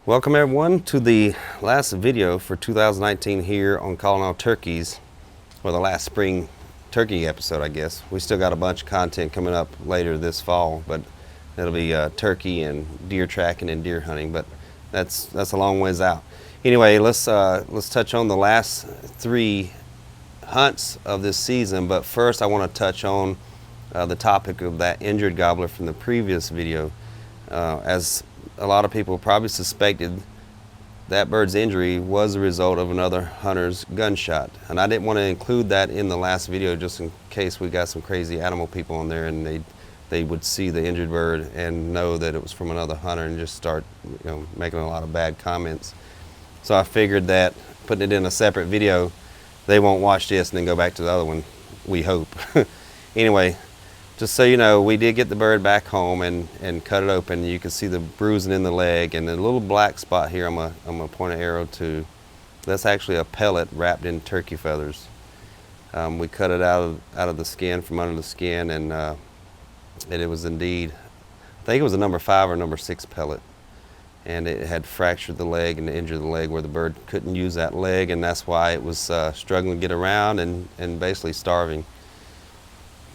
Welcome everyone to the last video for 2019 here on Calling All Turkeys, or the last spring turkey episode, I guess. We still got a bunch of content coming up later this fall, but it'll be turkey and deer tracking and deer hunting, but that's a long ways out. Anyway, let's touch on the last three hunts of this season, but first I want to touch on the topic of that injured gobbler from the previous video. As a lot of people probably suspected, that bird's injury was a result of another hunter's gunshot. And I didn't want to include that in the last video just in case we got some crazy animal people on there and they would see the injured bird and know that it was from another hunter and just start making a lot of bad comments. So I figured that putting it in a separate video, they won't watch this and then go back to the other one, we hope. Anyway, just so you know, we did get the bird back home and cut it open. You can see the bruising in the leg and the little black spot here I'm gonna point an arrow to. That's actually a pellet wrapped in turkey feathers. We cut it out of the skin, from under the skin, and it was indeed, I think it was a number 5 or number 6 pellet. And it had fractured the leg and injured the leg where the bird couldn't use that leg, and that's why it was struggling to get around and basically starving.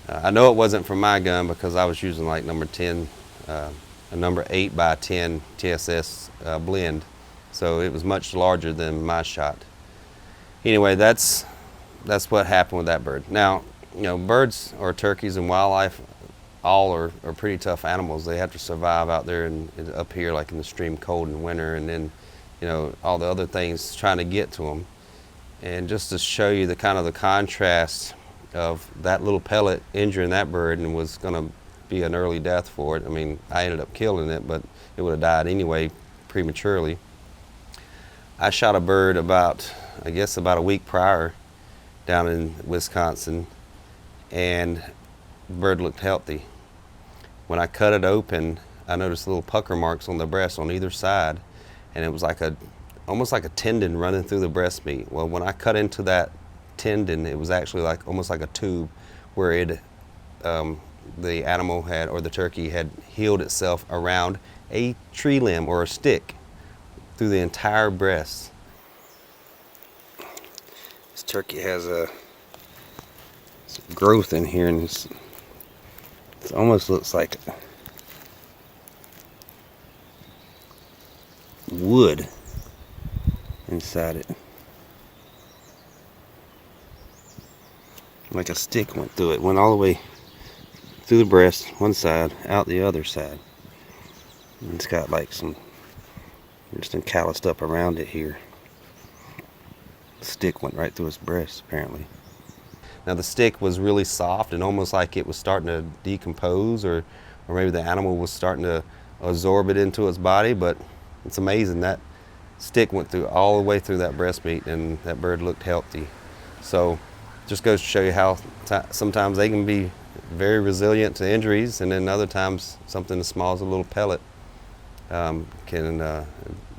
I know it wasn't from my gun because I was using like number 10, a number 8 by 10 TSS blend, so it was much larger than my shot. Anyway, that's what happened with that bird. Now, birds or turkeys and wildlife all are pretty tough animals. They have to survive out there and up here, like in the extreme cold in winter, and then all the other things trying to get to them. And just to show you the kind of the contrast of that little pellet injuring that bird and was going to be an early death for it. I mean, I ended up killing it, but it would have died anyway prematurely. I shot a bird about a week prior down in Wisconsin, and the bird looked healthy. When I cut it open, I noticed little pucker marks on the breast on either side, and it was like almost like a tendon running through the breast meat. Well, when I cut into that tendon, it was actually almost like a tube where the animal had, or the turkey had, healed itself around a tree limb or a stick through the entire breast. This turkey has some growth in here, and it almost looks like wood inside it. Like a stick went through it, went all the way through the breast, one side, out the other side. And it's got like some calloused up around it here. The stick went right through his breast, apparently. Now the stick was really soft and almost like it was starting to decompose, or maybe the animal was starting to absorb it into its body, but it's amazing that stick went through all the way through that breast meat and that bird looked healthy. So just goes to show you how sometimes they can be very resilient to injuries, and then other times something as small as a little pellet can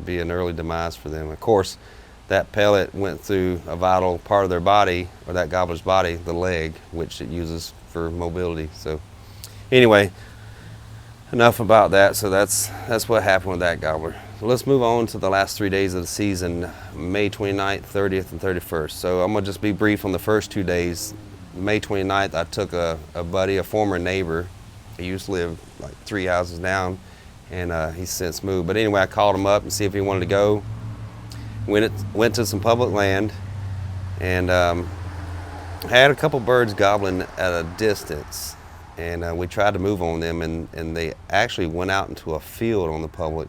be an early demise for them. Of course, that pellet went through a vital part of their body, or that gobbler's body, the leg, which it uses for mobility. So anyway, enough about that. So that's what happened with that gobbler. So let's move on to the last 3 days of the season, May 29th, 30th, and 31st. So I'm gonna just be brief on the first 2 days. May 29th, I took a buddy, a former neighbor. He used to live like 3 houses down, and he's since moved. But anyway, I called him up and see if he wanted to go. Went to some public land, and had a couple birds gobbling at a distance. And we tried to move on them, and they actually went out into a field on the public.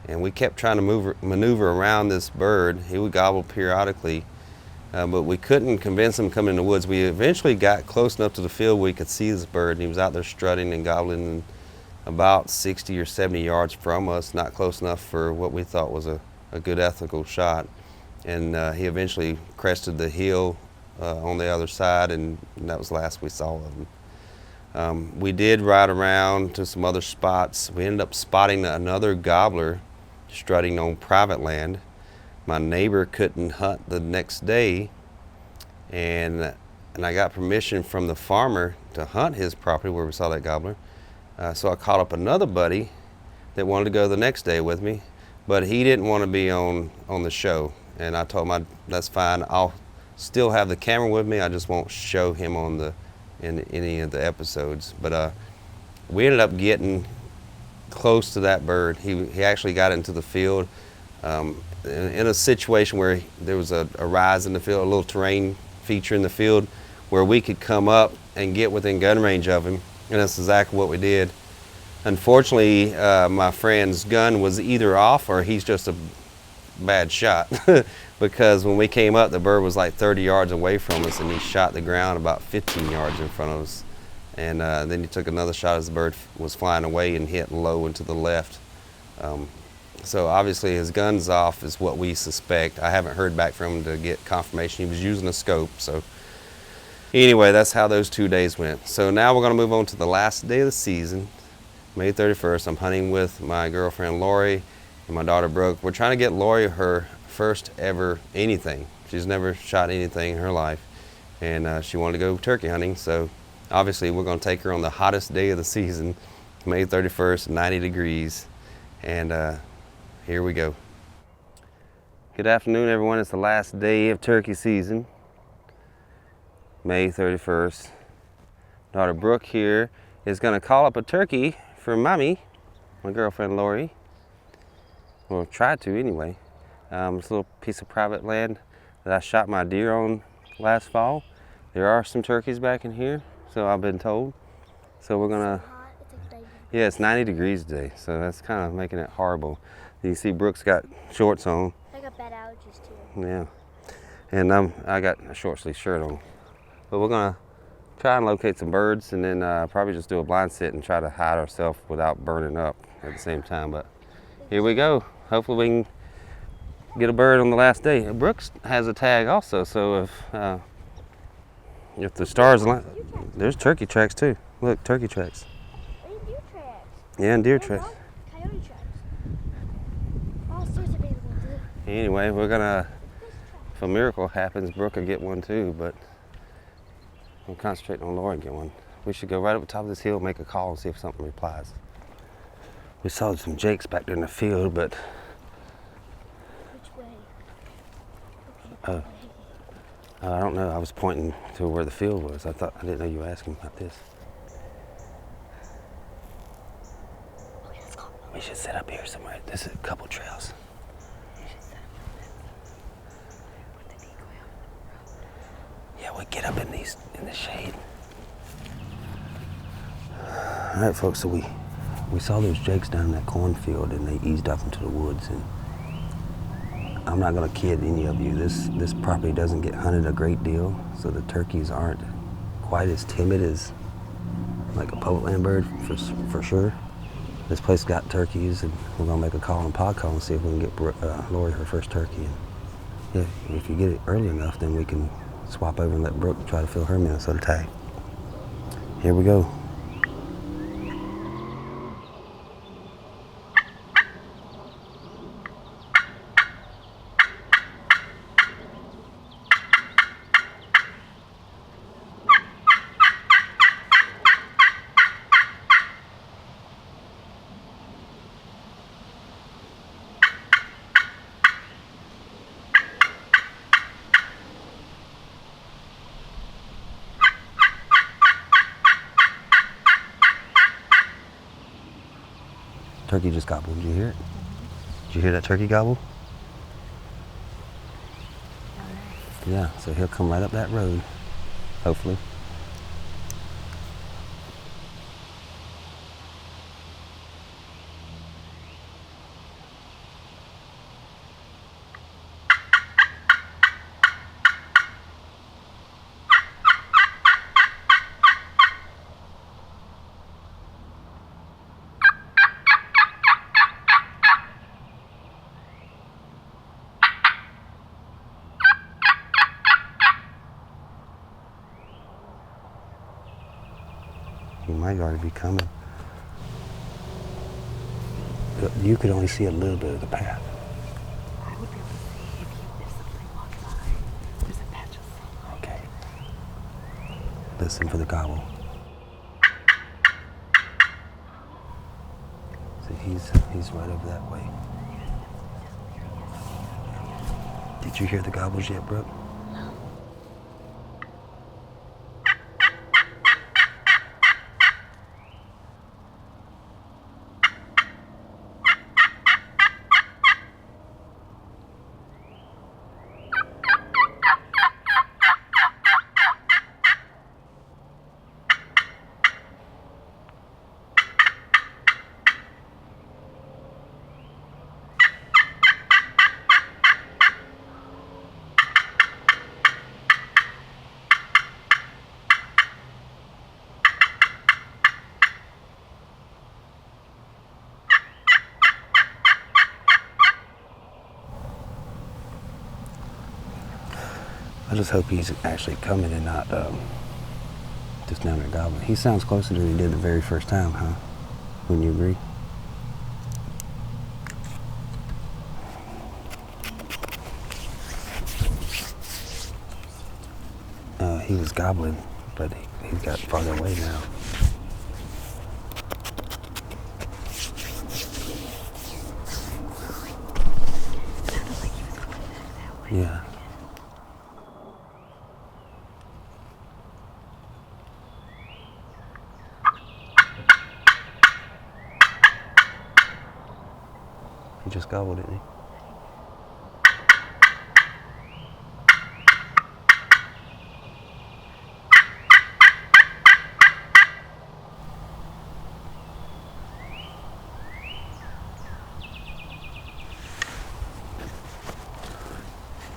And we kept trying to maneuver around this bird. He would gobble periodically, but we couldn't convince him to come in the woods. We eventually got close enough to the field where we could see this bird, and he was out there strutting and gobbling about 60 or 70 yards from us, not close enough for what we thought was a good ethical shot. And he eventually crested the hill on the other side, and that was the last we saw of him. We did ride around to some other spots. We ended up spotting another gobbler strutting on private land. My neighbor couldn't hunt the next day, and I got permission from the farmer to hunt his property where we saw that gobbler. So I called up another buddy that wanted to go the next day with me. but he didn't want to be on the show, and I told him that's fine. I'll still have the camera with me. I just won't show him in any of the episodes. But we ended up getting close to that bird. He actually got into the field in a situation where there was a rise in the field, a little terrain feature in the field where we could come up and get within gun range of him, and that's exactly what we did. Unfortunately, my friend's gun was either off or he's just a bad shot because when we came up, the bird was like 30 yards away from us, and he shot the ground about 15 yards in front of us. And then he took another shot as the bird was flying away and hit low and to the left. So obviously his gun's off is what we suspect. I haven't heard back from him to get confirmation. He was using a scope. So anyway, that's how those 2 days went. So now we're going to move on to the last day of the season, May 31st. I'm hunting with my girlfriend Lori and my daughter Brooke. We're trying to get Lori her first ever anything. She's never shot anything in her life, and she wanted to go turkey hunting. So obviously we're going to take her on the hottest day of the season, May 31st, 90 degrees, and here we go. Good afternoon, everyone. It's the last day of turkey season, May 31st. Daughter Brooke here is going to call up a turkey for Mommy, my girlfriend Lori. We'll try to anyway. It's a little piece of private land that I shot my deer on last fall. There are some turkeys back in here, so I've been told. So we're gonna, yeah, it's 90 degrees today, so that's kind of making it horrible. You see Brooke's got shorts on. I got bad allergies too. Yeah, and I got a short sleeve shirt on. But we're gonna try and locate some birds, and then probably just do a blind sit and try to hide ourselves without burning up at the same time. But here we go. Hopefully we can get a bird on the last day. Brooks has a tag also, so if the stars align, there's turkey tracks too. Look, turkey tracks. And deer tracks. Yeah, and deer tracks. Coyote tracks. All sorts of animals too. Anyway, we're gonna, if a miracle happens, Brooke will get one too, but I'm concentrating on Laura and get one. We should go right up the top of this hill, make a call, and see if something replies. We saw some jakes back there in the field, but Which way? I don't know. I was pointing to where the field was. I didn't know you were asking about this. Okay, let's go. We should set up here somewhere. There's a couple trails. We should set up with the decoy on the road. Yeah, we get up in the shade. All right, folks. So we saw those jakes down in that cornfield, and they eased up into the woods. And I'm not going to kid any of you. This property doesn't get hunted a great deal, so the turkeys aren't quite as timid as like a public land bird for sure. This place got turkeys, and we're going to make a call on pod call and see if we can get Lori her first turkey. And yeah, if you get it early enough, then we can swap over and let Brooke try to fill her Minnesota tag. Here we go. Turkey just gobbled. Did you hear it? Did you hear that turkey gobble? Yeah, so he'll come right up that road, hopefully. He might already be coming. You could only see a little bit of the path. I would be able to see if something walked by. There's a patch of sunlight. Okay. Listen for the gobble. See, he's right over that way. Did you hear the gobbles yet, Brooke? I just hope he's actually coming and not just down there gobbling. He sounds closer than he did the very first time, huh? Wouldn't you agree? He was gobbling, but he got farther away now. Yeah. He just gobbled, didn't he?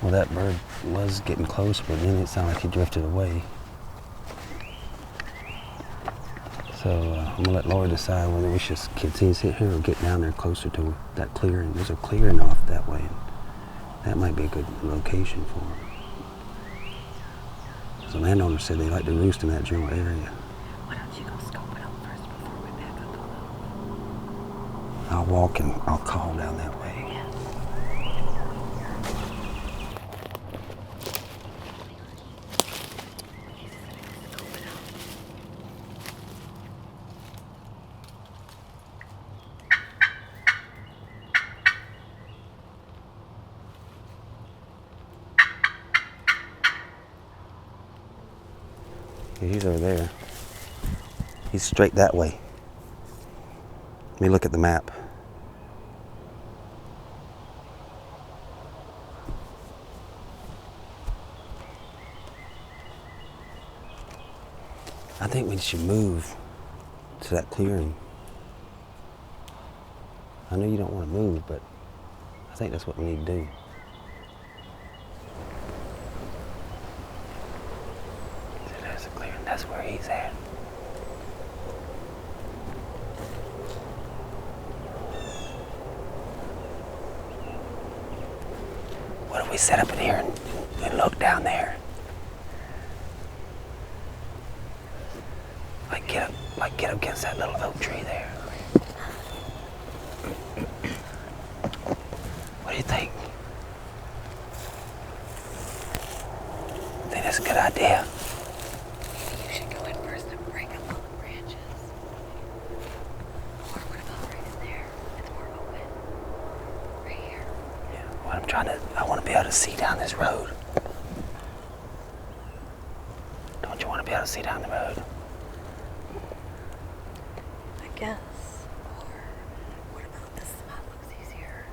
Well, that bird was getting close, but then it sounded like he drifted away. So I'm gonna let Laura decide whether we should continue to sit here or get down there closer to that clearing. There's a clearing off that way. That might be a good location for them. The landowner said they like to roost in that general area. Why don't you go scope it out first before we back up a little? I'll walk and I'll call down that way. He's over there. He's straight that way. Let me look at the map. I think we should move to that clearing. I know you don't want to move, but I think that's what we need to do. There's a clearing. That's where he's at. What if we set up in here and look down there? Like get up against that little oak tree there. What do you think? I think that's a good idea. You should go in first and break up all the branches. Or what about right in there? It's more open. Right here. Yeah, I want to be able to see down this road. Don't you want to be able to see down the road? I guess. Or what about this spot looks easier?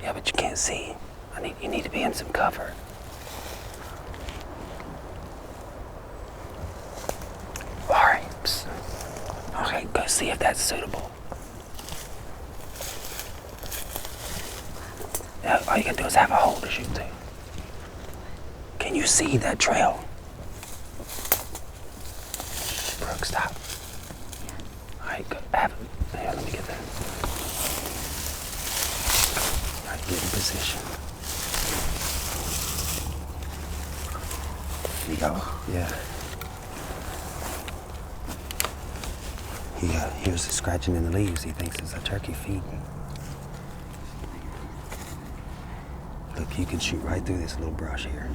Yeah, but you can't see. You need to be in some cover. All right. Psst. Okay, go see if that's suitable. Yeah, all you gotta do is have a hole to shoot to. Can you see that trail? Brooke, stop. All right, go. Here, let me get that. All right, get in position. There you go. Yeah. He hears the scratching in the leaves. He thinks it's a turkey feeding. Look, you can shoot right through this little brush here.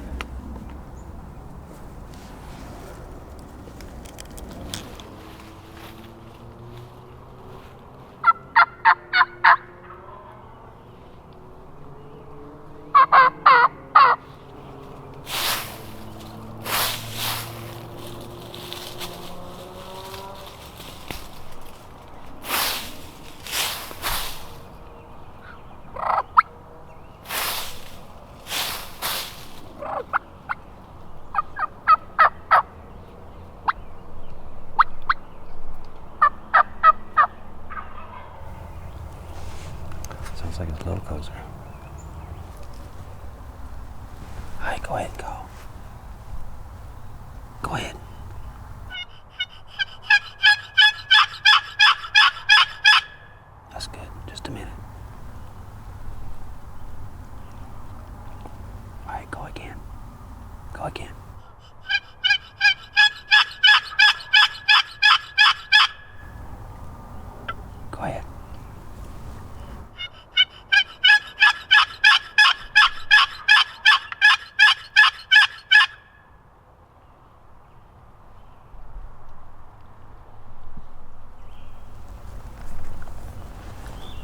Looks like it's a little closer. Alright, go ahead, go. Go ahead. That's good. Just a minute. Alright, go again. Go again. Go ahead.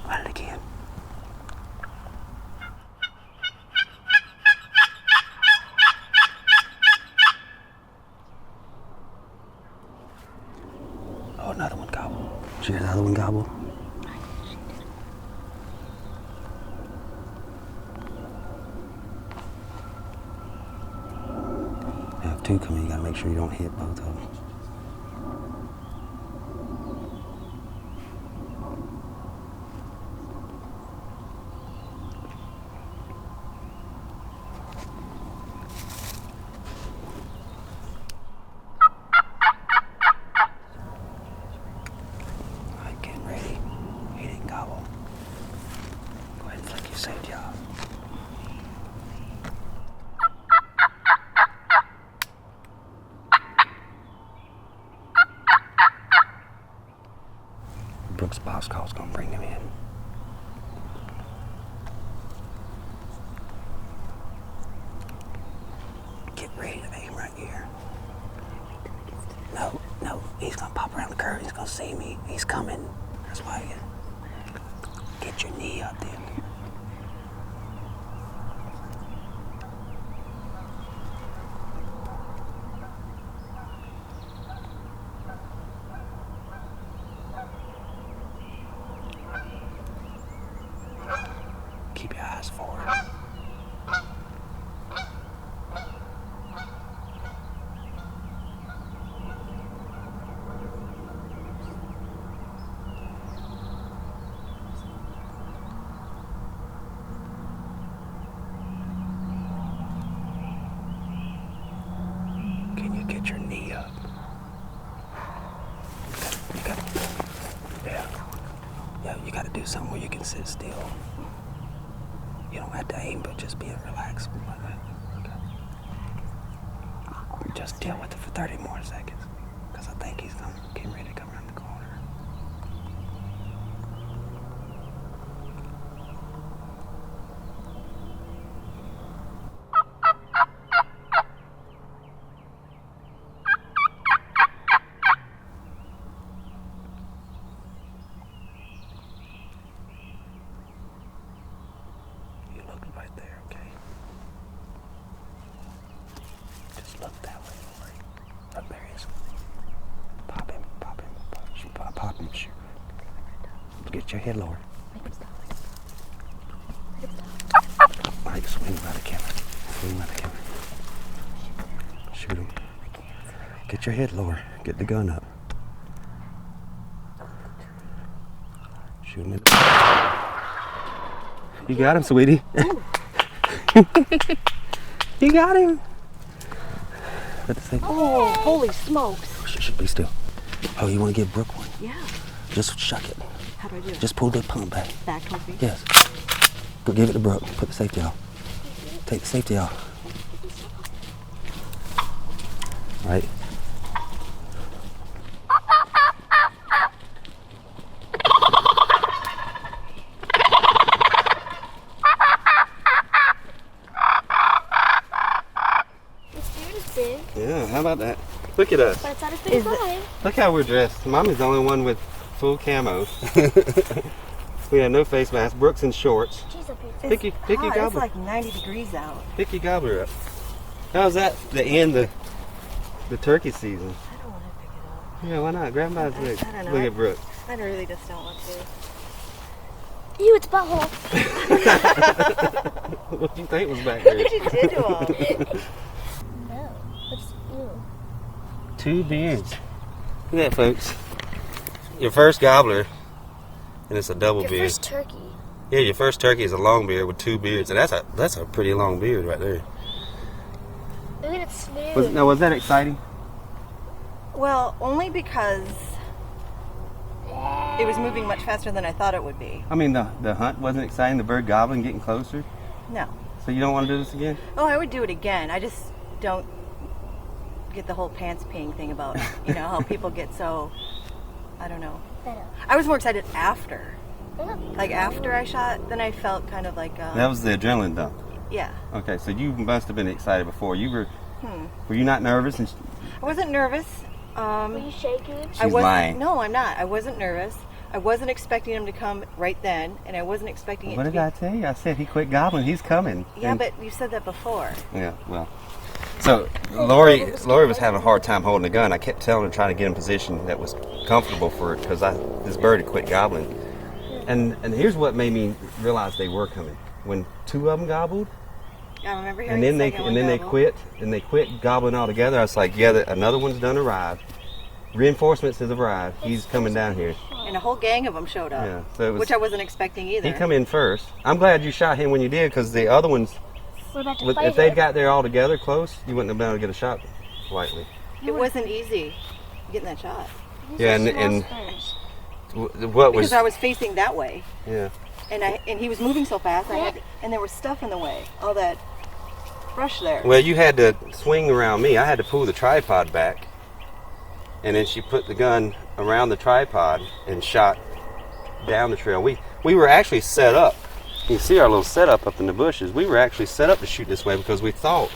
Run it again. Oh, another one gobble. Did you hear the other one gobble? You have two coming, you gotta make sure you don't hit both of them. Alright, getting ready. He didn't gobble. Go ahead and flick your safety off. Brooke's boss call's gonna bring him in. Get ready to aim right here. No, he's gonna pop around the curve. He's gonna see me. He's coming. That's why you get your knee up there. Keep your eyes forward. Can you get your knee up? Yeah, you gotta do something where you can sit still. You don't have to aim, but just be relaxed. Okay. Just deal with it for 30 more seconds, because I think he's getting ready to come around the corner. You look right there, okay? Just look that way, Lori. Look, there he is. Pop him. Pop him, shoot. Get your head lower. Alright, swing by the camera. Shoot him. Get your head lower. Get the gun up. Shoot him in the... You got him, sweetie. You got him. Let this thing... Oh, holy smokes. Shh, be still. Oh, you want to give Brooke one? Yeah. Just shuck it. How do I do it? Just pull the pump back. Back towards me? Yes. Go give it to Brooke. Put the safety off. Take the safety off. All right. This dude is big, Yeah, how about that? Look at us. but it's not as big as mine. Look how we're dressed. Mommy's the only one with full camo. We have no face mask. Brooke's in shorts. Jeez, up here. Pick your It's gobbler. like 90 degrees out. Pick your gobbler up. How's that the end of the turkey season? I don't want to pick it up. Yeah, why not? Grab by his legs. I don't know. Look at Brooke. I really just don't want to. Ew, it's butthole. What do you think was back What there? did you do to him? No, it's ew. Two beards. Look at that, folks. Your first gobbler, and it's a double Your beard. first turkey. Yeah, your first turkey is a long beard with 2 beards, and that's a pretty long beard right there. Look at it smooth. Was that exciting? Well, only because it was moving much faster than I thought it would be. I mean, the hunt wasn't exciting. The bird gobbling, getting closer. No. So you don't want to do this again? Oh, I would do it again. I just don't get the whole pants peeing thing about, how people get so, I don't know. I was more excited after. Like after I shot, then I felt kind of like... that was the adrenaline dump. Yeah. Okay, so you must have been excited before. You were... Were you not nervous? I wasn't nervous. Were you shaking? She's lying. No, I'm not. I wasn't nervous. I wasn't expecting him to come right then, and I wasn't expecting it What to did I tell you? I said he quit gobbling. He's coming. Yeah, And- but you said that before. Yeah, well. So Lori was having a hard time holding the gun. I kept telling her to try to get in a position that was comfortable for her because this bird had quit gobbling. And here's what made me realize they were coming. When 2 of them gobbled, I remember hearing and then the second one they gobble. quit, and they quit gobbling altogether. I was like, yeah, another one's done arrived. Reinforcements has arrived. He's coming down here. And a whole gang of them showed up, Yeah, so it was, which I wasn't expecting either. he come in first. I'm glad you shot him when you did because the other ones, We're about to fight if they'd it. got there all together close, you wouldn't have been able to get a shot lightly. It wasn't easy getting that shot These Yeah, are and small spurs. what was because I was facing that way, yeah. and he was moving so fast. And there was stuff in the way, all that brush there. Well, you had to swing around me. I had to pull the tripod back, and then she put the gun around the tripod and shot down the trail. We were actually set up. You can see our little setup up in the bushes. We were actually set up to shoot this way because we thought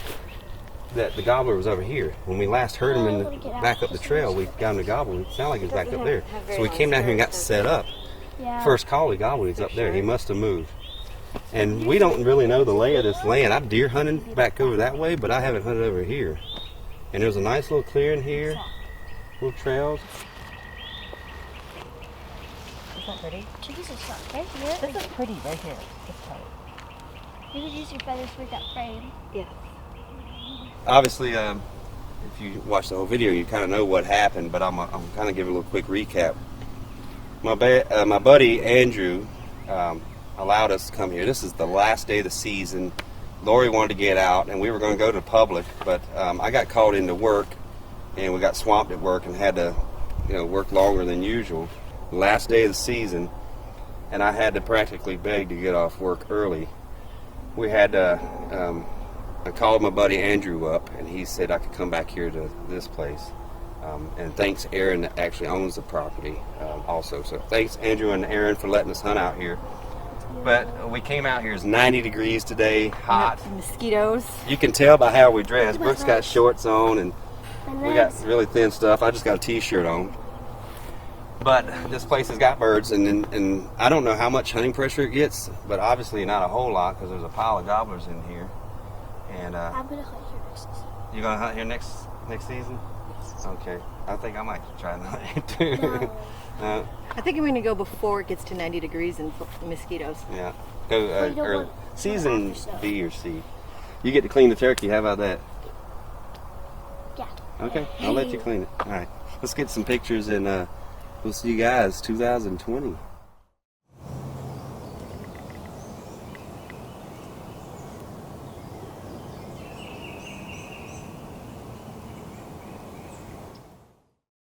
that the gobbler was over here. When we last heard him back up the trail, we got him to gobble. It sounded like he was back up there. So we came down here and got set up. Yeah. First call he gobbled, he's up there. He must have moved. And we don't really know the lay of this land. I'm deer hunting back over that way, but I haven't hunted over here. And there's a nice little clearing here, little trails. Is that pretty? This is right here. This is pretty right here. This part. You could use your feathers for that frame. Yeah. Obviously, if you watch the whole video, you kind of know what happened, but I'm kind of giving a little quick recap. My buddy Andrew allowed us to come here. This is the last day of the season. Lori wanted to get out, and we were going to go to the public, but I got called into work, and we got swamped at work and had to, work longer than usual. Last day of the season, and I had to practically beg to get off work early. We had to. I called my buddy Andrew up, and he said I could come back here to this place. And thanks Aaron that actually owns the property also. So thanks Andrew and Aaron for letting us hunt out here. But we came out here, it's 90 degrees today, hot. Mosquitoes. You can tell by how we dress. Brooke's got shorts on, and And we got really thin stuff. I just got a t-shirt on. But this place has got birds, and I don't know how much hunting pressure it gets, but obviously not a whole lot because there's a pile of gobblers in here. And I'm gonna hunt here next season. you gonna hunt here next season? Okay, I think I might try to hunt here too. No. I think I'm going to go before it gets to 90 degrees and mosquitoes. Yeah, go Well, you don't early. want- Season after snow. B or C. You get to clean the turkey. How about that? Yeah. Okay, I'll let you clean it. All right, let's get some pictures, and we'll see you guys 2020.